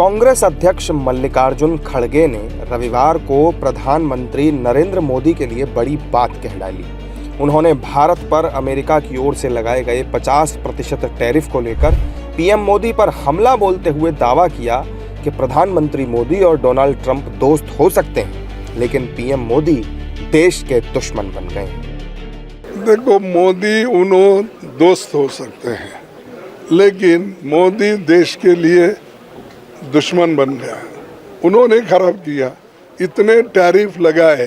कांग्रेस अध्यक्ष मल्लिकार्जुन खड़गे ने रविवार को प्रधानमंत्री नरेंद्र मोदी के लिए बड़ी बात कह डाली। उन्होंने भारत पर अमेरिका की ओर से लगाए गए 50% टैरिफ को लेकर पीएम मोदी पर हमला बोलते हुए दावा किया कि प्रधानमंत्री मोदी और डोनाल्ड ट्रंप दोस्त हो सकते हैं, लेकिन पीएम मोदी देश के दुश्मन बन गए। देखो, मोदी उन्हों दोस्त हो सकते हैं, लेकिन मोदी देश के लिए दुश्मन बन गया। उन्होंने खराब किया, इतने टैरिफ लगाए,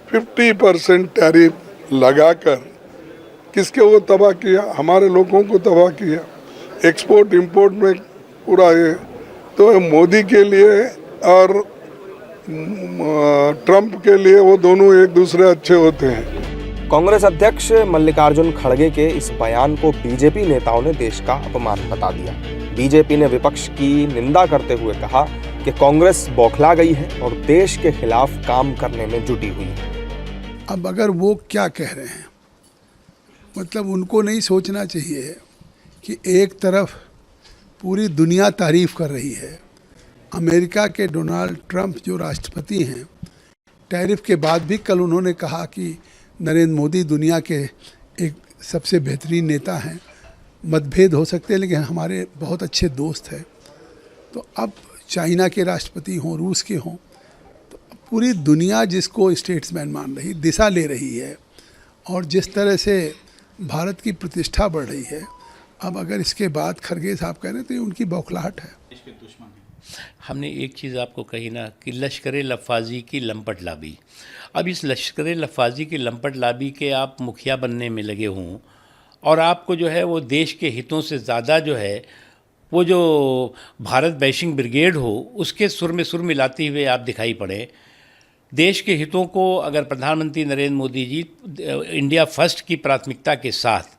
50% टैरिफ लगाकर किसके वो तबाह किया? हमारे लोगों को तबाह किया। एक्सपोर्ट इंपोर्ट में पूरा ये तो मोदी के लिए और ट्रंप के लिए वो दोनों एक दूसरे अच्छे होते हैं। कांग्रेस अध्यक्ष मल्लिकार्जुन खड़गे के इस बयान को बीजेपी नेताओं ने देश का अपमान बता दिया। बीजेपी ने विपक्ष की निंदा करते हुए कहा कि कांग्रेस बौखला गई है और देश के खिलाफ काम करने में जुटी हुई है। अब अगर वो क्या कह रहे हैं, मतलब उनको नहीं सोचना चाहिए कि एक तरफ पूरी दुनिया तारीफ कर रही है, अमेरिका के डोनाल्ड ट्रंप जो राष्ट्रपति हैं, टैरिफ के बाद भी कल उन्होंने कहा कि नरेंद्र मोदी दुनिया के एक सबसे बेहतरीन नेता हैं। मतभेद हो सकते हैं लेकिन हमारे बहुत अच्छे दोस्त हैं। तो अब चाइना के राष्ट्रपति हों, रूस के हों, तो पूरी दुनिया जिसको स्टेट्समैन मान रही, दिशा ले रही है और जिस तरह से भारत की प्रतिष्ठा बढ़ रही है, अब अगर इसके बाद खड़गे साहब कह रहे हैं तो ये उनकी बौखलाहट है। हमने एक चीज़ आपको कही ना कि लश्कर लफाजी की लंपट लाबी। अब इस लश्कर लफाजी की लंपट लाबी के आप मुखिया बनने में लगे हों और आपको जो है वो देश के हितों से ज़्यादा जो है वो जो भारत बैशिंग ब्रिगेड हो उसके सुर में सुर मिलाते हुए आप दिखाई पड़े। देश के हितों को अगर प्रधानमंत्री नरेंद्र मोदी जी इंडिया फर्स्ट की प्राथमिकता के साथ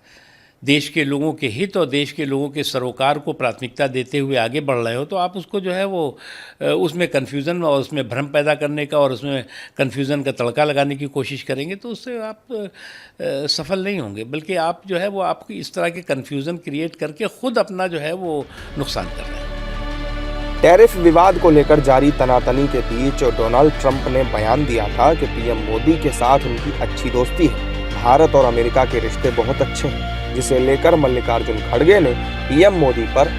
देश के लोगों के हित और देश के लोगों के सरोकार को प्राथमिकता देते हुए आगे बढ़ रहे हो, तो आप उसको जो है वो उसमें कन्फ्यूज़न और उसमें भ्रम पैदा करने का और उसमें कन्फ्यूज़न का तड़का लगाने की कोशिश करेंगे तो उससे आप सफल नहीं होंगे, बल्कि आप जो है वो आपकी इस तरह के कन्फ्यूज़न क्रिएट करके ख़ुद अपना जो है वो नुकसान कर रहे हैं। टैरिफ विवाद को लेकर जारी तनातनी के बीच डोनाल्ड ट्रंप ने बयान दिया था कि पीएम मोदी के साथ उनकी अच्छी दोस्ती है। भारत और अमेरिका के रिश्ते बहुत अच्छे हैं, जिसे लेकर मल्लिकार्जुन खड़गे ने पीएम मोदी पर